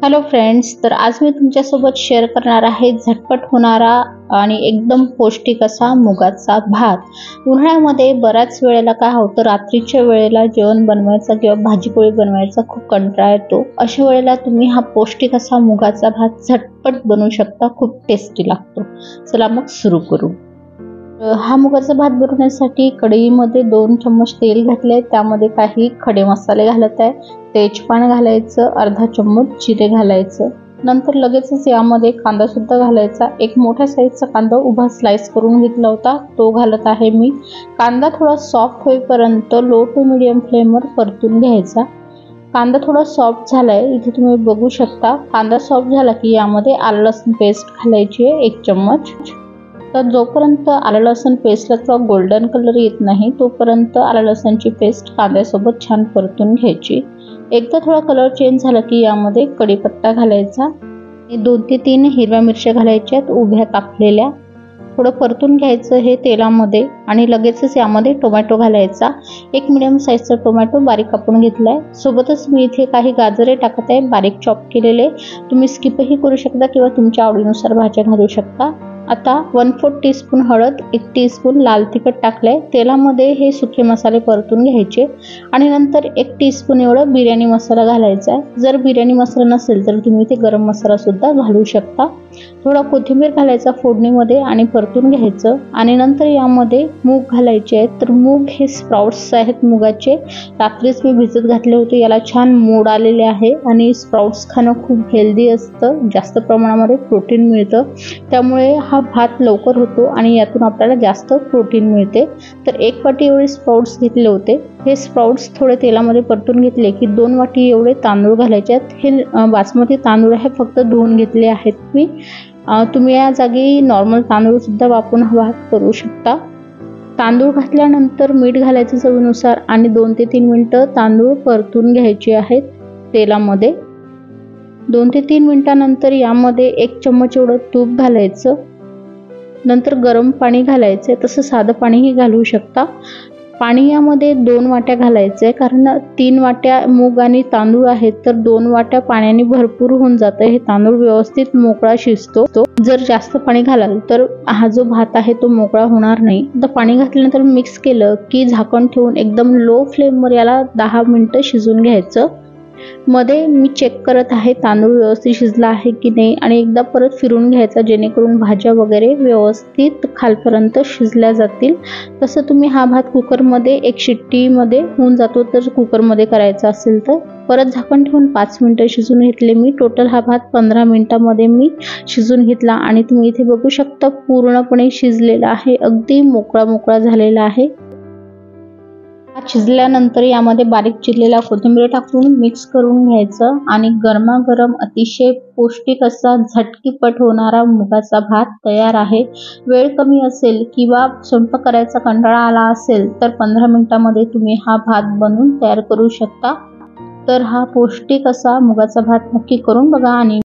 Hello friends, तर आज मी तुमच्यासोबत शेअर करणार आहे झटपट होणारा आणि एकदम पौष्टिक असा मुगाचा भात. उन्हाळ्यामध्ये बऱ्याच वेळेला काय होतं, रात्रीच्या वेळेला जेवण बनवायचा किंवा भाजीपोळी बनवायचा खूप कंटाळा येतो. अशा वेळेला तुम्ही हा पौष्टिक असा मुगाचा भात झटपट बनवू शकता. खूप टेस्टी लागतो. चला मग सुरू करू. हा मुगाचा भात बनवण्यासाठी कढईमध्ये 2 चम्मच तेल घातले. त्यामध्ये काही खडे मसाले घालत आहे. तेजपान घालायचं, अर्धा चम्मच जिरे घालायचं. नंतर लगेचच यामध्ये कांदा सुद्धा घालायचा. एक मोठ्या साईजचा कांदा उभा स्लाइस करून घेतला होता, तो घालत आहे मी. कांदा थोडा सॉफ्ट होईपर्यंत लो टू मीडियम फ्लेमवर परतून घ्यायचा. कांदा थोडा सॉफ्ट झालाय, इथे तुम्ही बघू शकता. कांदा सॉफ्ट झाला की यामध्ये आलं लसूण पेस्ट घालायची आहे 1 चम्मच. तर जोपर्यंत आलं लसूण पेस्टला थोडा गोल्डन कलर येत नाही तोपर्यंत आलं लसूणची पेस्ट कांद्यासोबत छान परतून घ्यायची. एकदा थोडा कलर चेंज झाला की यामध्ये कढीपत्ता घालायचा. 2 ते 3 हिरव्या मिरच्या घालायच्यात उभ्या कापलेल्या. थोडं परतून घ्यायचं हे तेलामध्ये आणि लगेचच यामध्ये टोमॅटो घालायचा. एक मिडियम साईजचा टोमॅटो बारीक कापून घेतलाय. सोबतच मी इथे काही गाजरे टाकत आहे बारीक चॉप केलेले. तुम्ही स्किपही करू शकता किंवा तुमच्या आवडीनुसार भाज्या घालू शकता. आता 1/4 टीस्पून हळद, 1 टीस्पून लाल तिखट टाकलंय. तेलामध्ये हे सुके मसाले परतून घ्यायचे आणि नंतर 1 टीस्पून एवढं बिर्याणी मसाला घालायचा आहे. जर बिर्याणी मसाला नसेल तर तुम्ही इथे गरम मसाला सुद्धा घालू शकता. थोडा कोथिंबीर घालायचा फोडणीमध्ये आणि परतून घ्यायचं. आणि नंतर यामध्ये मूग घालायचे आहेत. तर मूग हे स्प्राउट्स आहेत मुगाचे. रात्रीच मी भिजत घातले होते. याला छान मोड आलेले आहे आणि स्प्राउट्स खाणं खूप हेल्दी असतं. जास्त प्रमाणामध्ये प्रोटीन मिळतं. त्यामुळे हा भात लवकर होतो आणि यातून आपल्याला जास्त प्रोटीन मिळते. तर 1 वाटी एवढे स्प्राउट्स घेतले होते. हे स्प्राउट्स थोडे तेलामध्ये परतून घेतले की 2 वाटी एवढे तांदूळ घालायचे आहेत. हे बासमती तांदूळ आहे, फक्त धुवून घेतले आहेत मी. तुम्ही या जागी नॉर्मल तांदूळ सुद्धा वापरून हा भात करू शकता. तांदूळ घातल्यानंतर मीठ घालायचं चवीनुसार आणि 2 ते 3 मिनिटं तांदूळ परतून घ्यायचे आहेत तेलामध्ये. 2 ते 3 मिनिटांनंतर यामध्ये 1 चम्मच एवढं तूप घालायचं. नंतर गरम पाणी घालायचं. तसं साधं पाणीही घालू शकता. पाणी यामध्ये 2 वाट्या घालायचं आहे, कारण 3 वाट्या मूग आणि तांदूळ आहेत तर 2 वाट्या पाण्याने भरपूर होऊन जातं. हे तांदूळ व्यवस्थित मोकळा शिजतो. जर जास्त पाणी घालाल तर हा जो भात आहे तो मोकळा होणार नाही. आता पाणी घातल्यानंतर मिक्स केलं की झाकण ठेवून एकदम लो फ्लेमवर याला 10 मिनिटं शिजून घ्यायचं. मध्ये मी चेक करत आहे तांदूळ व्यवस्थित शिजला आहे की नाही आणि एकदा परत फिरून घ्यायचा, जेणेकरून भाज्या वगैरे व्यवस्थित खालपर्यंत शिजल्या जातील. तसं तुम्ही हा भात कुकरमध्ये 1 शिट्टीमध्ये होऊन जातो. तर कुकरमध्ये करायचा असेल तर परत झाकण ठेवून 5 मिनिटं शिजून घेतले मी. टोटल हा भात 15 मिनिटांमध्ये मी शिजून घेतला आणि तुम्ही इथे बघू शकता पूर्णपणे शिजलेला आहे. अगदी मोकळा झालेला आहे. भात शिजल्यानंतर यामध्ये बारीक चिरलेला कोथिंबीर टाकून मिक्स करून घ्यायचं आणि गरमागरम अतिशय पौष्टिक असा झटकीपट होणारा मुगाचा भात तयार आहे. वेळ कमी असेल किंवा स्वयंपाक करायचा कंटाळा आला असेल तर 15 मिनिटांमध्ये तुम्ही हा भात बनवून तयार करू शकता. तर हा पौष्टिक असा मुगाचा भात नक्की करून बघा आणि